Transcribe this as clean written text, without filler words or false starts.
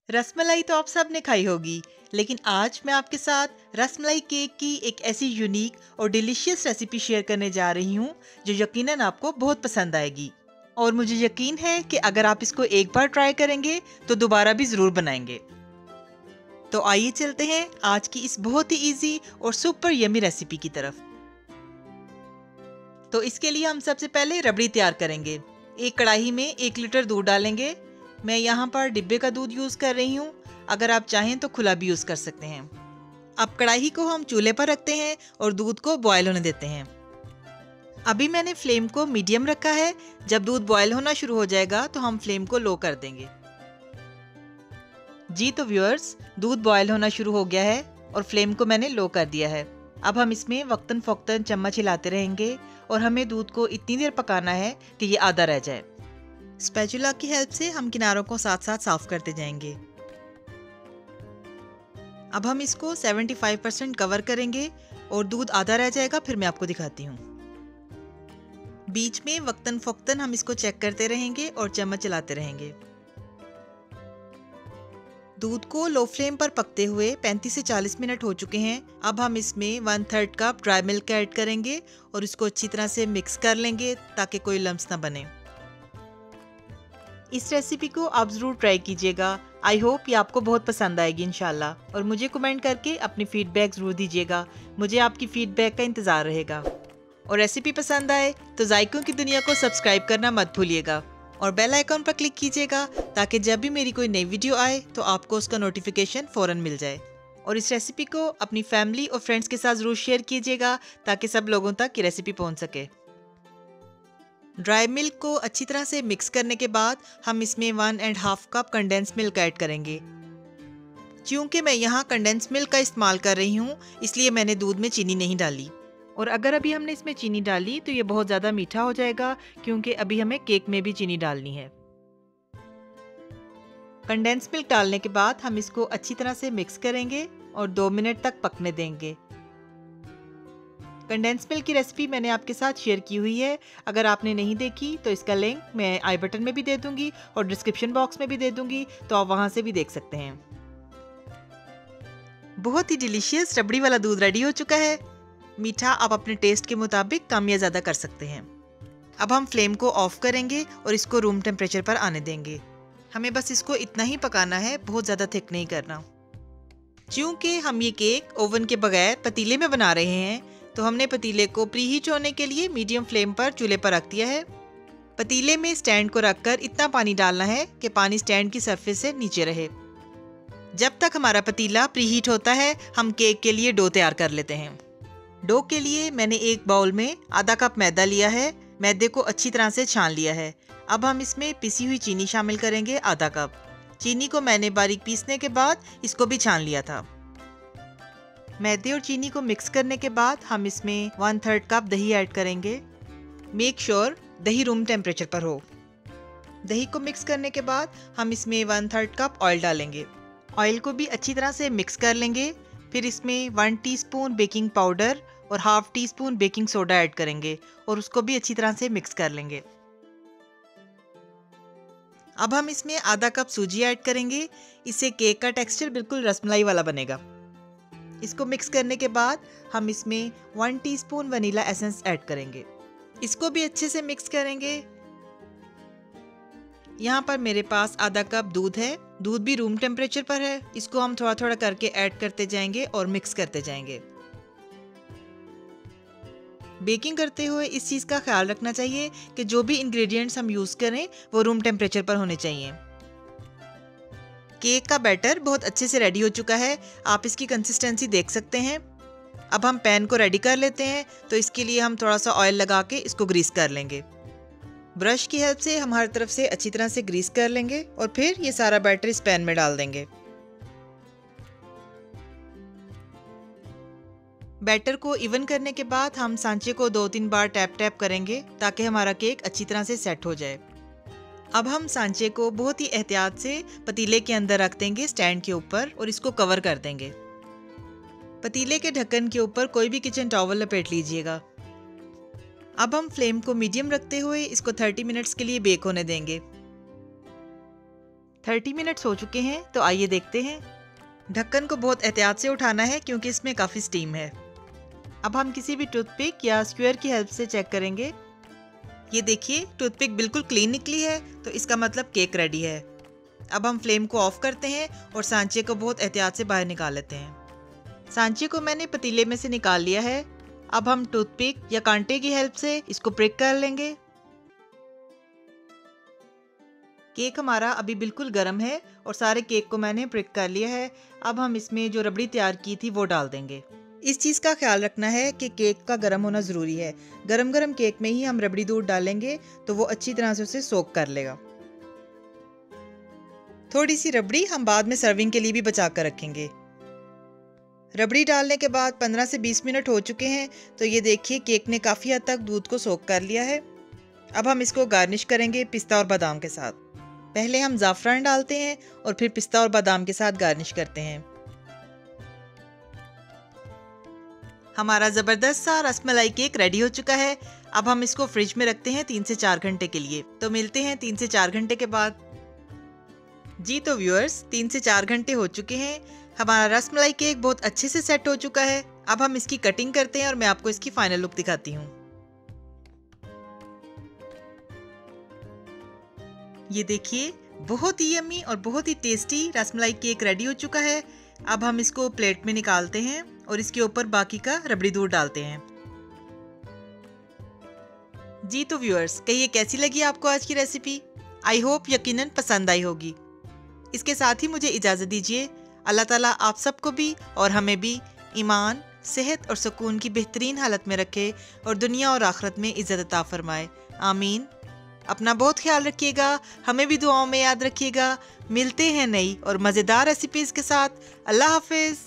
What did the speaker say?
रसमलाई तो आप सब ने खाई होगी, लेकिन आज मैं आपके साथ रसमलाई केक की एक ऐसी यूनिक और डिलीशियस रेसिपी शेयर करने जा रही हूँ जो यकीनन आपको बहुत पसंद आएगी। और मुझे यकीन है कि अगर आप इसको एक बार ट्राई करेंगे तो दोबारा भी ज़रूर बनाएंगे। तो आइए चलते हैं आज की इस बहुत ही इजी और सुपर यमी रेसिपी की तरफ। तो इसके लिए हम सबसे पहले रबड़ी तैयार करेंगे। एक कढ़ाई में 1 लीटर दूध डालेंगे। मैं यहाँ पर डिब्बे का दूध यूज़ कर रही हूँ, अगर आप चाहें तो खुला भी यूज़ कर सकते हैं। अब कढ़ाई को हम चूल्हे पर रखते हैं और दूध को बॉयल होने देते हैं। अभी मैंने फ्लेम को मीडियम रखा है। जब दूध बॉयल होना शुरू हो जाएगा तो हम फ्लेम को लो कर देंगे। जी तो व्यूअर्स, दूध बॉयल होना शुरू हो गया है और फ्लेम को मैंने लो कर दिया है। अब हम इसमें वक्तन फ़ौक्तन चम्मच हिलाते रहेंगे और हमें दूध को इतनी देर पकाना है कि ये आधा रह जाए। स्पैचुला की हेल्प से हम किनारों को साथ साथ साफ करते जाएंगे। अब हम इसको 75% कवर करेंगे और दूध आधा रह जाएगा, फिर मैं आपको दिखाती हूँ। बीच में वक्तन फ़ौक्तन हम इसको चेक करते रहेंगे और चम्मच चलाते रहेंगे। दूध को लो फ्लेम पर पकते हुए 35 से 40 मिनट हो चुके हैं। अब हम इसमें 1/3 कप ड्राई मिल्क ऐड करेंगे और इसको अच्छी तरह से मिक्स कर लेंगे ताकि कोई लम्स ना बने। इस रेसिपी को आप ज़रूर ट्राई कीजिएगा। आई होप ये आपको बहुत पसंद आएगी इंशाल्लाह। और मुझे कमेंट करके अपनी फीडबैक ज़रूर दीजिएगा। मुझे आपकी फीडबैक का इंतज़ार रहेगा। और रेसिपी पसंद आए तो जायकों की दुनिया को सब्सक्राइब करना मत भूलिएगा और बेल आइकॉन पर क्लिक कीजिएगा ताकि जब भी मेरी कोई नई वीडियो आए तो आपको उसका नोटिफिकेशन फ़ौरन मिल जाए। और इस रेसिपी को अपनी फैमिली और फ्रेंड्स के साथ ज़रूर शेयर कीजिएगा ताकि सब लोगों तक ये रेसिपी पहुंच सके। ड्राई मिल्क को अच्छी तरह से मिक्स करने के बाद हम इसमें 1.5 कप कंडेंस मिल्क ऐड करेंगे। क्योंकि मैं यहाँ कंडेंस मिल्क का इस्तेमाल कर रही हूँ, इसलिए मैंने दूध में चीनी नहीं डाली। और अगर अभी हमने इसमें चीनी डाली तो ये बहुत ज़्यादा मीठा हो जाएगा, क्योंकि अभी हमें केक में भी चीनी डालनी है। कंडेंस मिल्क डालने के बाद हम इसको अच्छी तरह से मिक्स करेंगे और 2 मिनट तक पकने देंगे। कंडेंस मिल्क की रेसिपी मैंने आपके साथ शेयर की हुई है। अगर आपने नहीं देखी तो इसका लिंक मैं आई बटन में भी दे दूंगी और डिस्क्रिप्शन बॉक्स में भी दे दूंगी, तो आप वहां से भी देख सकते हैं। बहुत ही डिलीशियस रबड़ी वाला दूध रेडी हो चुका है। मीठा आप अपने टेस्ट के मुताबिक कम या ज़्यादा कर सकते हैं। अब हम फ्लेम को ऑफ करेंगे और इसको रूम टेम्परेचर पर आने देंगे। हमें बस इसको इतना ही पकाना है, बहुत ज़्यादा थिक नहीं करना। क्योंकि हम ये केक ओवन के बगैर पतीले में बना रहे हैं, तो हमने पतीले को प्रीहीट होने के लिए मीडियम फ्लेम पर चूल्हे पर रख दिया है। पतीले में स्टैंड को रखकर इतना पानी डालना है कि पानी स्टैंड की सरफेस से नीचे रहे। जब तक हमारा पतीला प्रीहीट होता है, हम केक के लिए डो तैयार कर लेते हैं। डो के लिए मैंने एक बाउल में आधा कप मैदा लिया है। मैदे को अच्छी तरह से छान लिया है। अब हम इसमें पिसी हुई चीनी शामिल करेंगे, आधा कप। चीनी को मैंने बारीक पीसने के बाद इसको भी छान लिया था। मैदे और चीनी को मिक्स करने के बाद हम इसमें 1/3 कप दही ऐड करेंगे। मेक श्योर दही रूम टेम्परेचर पर हो। दही को मिक्स करने के बाद हम इसमें 1/3 कप ऑयल डालेंगे। ऑयल को भी अच्छी तरह से मिक्स कर लेंगे। फिर इसमें 1 टीस्पून बेकिंग पाउडर और ½ टीस्पून बेकिंग सोडा ऐड करेंगे और उसको भी अच्छी तरह से मिक्स कर लेंगे। अब हम इसमें आधा कप सूजी ऐड करेंगे। इससे केक का टेक्सचर बिल्कुल रसमलाई वाला बनेगा। इसको मिक्स करने के बाद हम इसमें 1 टीस्पून वनीला एसेंस ऐड करेंगे। इसको भी अच्छे से मिक्स करेंगे। यहाँ पर मेरे पास आधा कप दूध है। दूध भी रूम टेम्परेचर पर है। इसको हम थोड़ा थोड़ा करके ऐड करते जाएंगे और मिक्स करते जाएंगे। बेकिंग करते हुए इस चीज़ का ख्याल रखना चाहिए कि जो भी इंग्रेडिएंट्स हम यूज़ करें वो रूम टेम्परेचर पर होने चाहिए। केक का बैटर बहुत अच्छे से रेडी हो चुका है। आप इसकी कंसिस्टेंसी देख सकते हैं। अब हम पैन को रेडी कर लेते हैं, तो इसके लिए हम थोड़ा सा ऑयल लगा के इसको ग्रीस कर लेंगे। ब्रश की हेल्प से हम हर तरफ से अच्छी तरह से ग्रीस कर लेंगे और फिर ये सारा बैटर इस पैन में डाल देंगे। बैटर को इवन करने के बाद हम सांचे को 2-3 बार टैप टैप करेंगे ताकि हमारा केक अच्छी तरह से सेट हो जाए। अब हम सांचे को बहुत ही एहतियात से पतीले के अंदर रख देंगे स्टैंड के ऊपर और इसको कवर कर देंगे। पतीले के ढक्कन के ऊपर कोई भी किचन टॉवल लपेट लीजिएगा। अब हम फ्लेम को मीडियम रखते हुए इसको 30 मिनट्स के लिए बेक होने देंगे। 30 मिनट्स हो चुके हैं, तो आइए देखते हैं। ढक्कन को बहुत एहतियात से उठाना है क्योंकि इसमें काफ़ी स्टीम है। अब हम किसी भी टूथपिक या स्क्वायर की हेल्प से चेक करेंगे। ये देखिए, टूथपिक बिल्कुल क्लीन निकली है, तो इसका मतलब केक रेडी है। अब हम फ्लेम को ऑफ करते हैं और सांचे को बहुत एहतियात से बाहर निकाल लेते हैं। सांचे को मैंने पतीले में से निकाल लिया है। अब हम टूथपिक या कांटे की हेल्प से इसको प्रिक कर लेंगे। केक हमारा अभी बिल्कुल गर्म है और सारे केक को मैंने प्रिक कर लिया है। अब हम इसमें जो रबड़ी तैयार की थी वो डाल देंगे। इस चीज़ का ख्याल रखना है कि केक का गर्म होना ज़रूरी है। गरम गरम केक में ही हम रबड़ी दूध डालेंगे तो वो अच्छी तरह से उसे सोक कर लेगा। थोड़ी सी रबड़ी हम बाद में सर्विंग के लिए भी बचा कर रखेंगे। रबड़ी डालने के बाद 15 से 20 मिनट हो चुके हैं, तो ये देखिए केक ने काफ़ी हद तक दूध को सोक कर लिया है। अब हम इसको गार्निश करेंगे पिस्ता और बादाम के साथ। पहले हम ज़ाफ़रान डालते हैं और फिर पिस्ता और बादाम के साथ गार्निश करते हैं। हमारा ज़बरदस्त सा रसमलाई केक रेडी हो चुका है। अब हम इसको फ्रिज में रखते हैं 3 से 4 घंटे के लिए। तो मिलते हैं 3 से 4 घंटे के बाद। जी तो व्यूअर्स, 3 से 4 घंटे हो चुके हैं। हमारा रसमलाई केक बहुत अच्छे से सेट हो चुका है। अब हम इसकी कटिंग करते हैं और मैं आपको इसकी फाइनल लुक दिखाती हूँ। ये देखिए, बहुत ही यम्मी और बहुत ही टेस्टी रसमलाई केक रेडी हो चुका है। अब हम इसको प्लेट में निकालते हैं और इसके ऊपर बाकी का रबड़ी दूध डालते हैं। जी तो व्यूअर्स, कहिए कैसी लगी आपको आज की रेसिपी? आई होप यकीनन पसंद आई होगी। इसके साथ ही मुझे इजाज़त दीजिए। अल्लाह ताला आप सबको भी और हमें भी ईमान, सेहत और सुकून की बेहतरीन हालत में रखे और दुनिया और आखिरत में इज़्ज़त अता फरमाए। आमीन। अपना बहुत ख्याल रखिएगा, हमें भी दुआओं में याद रखिएगा। मिलते हैं नई और मज़ेदार रेसिपीज़ के साथ। अल्लाह हाफिज़।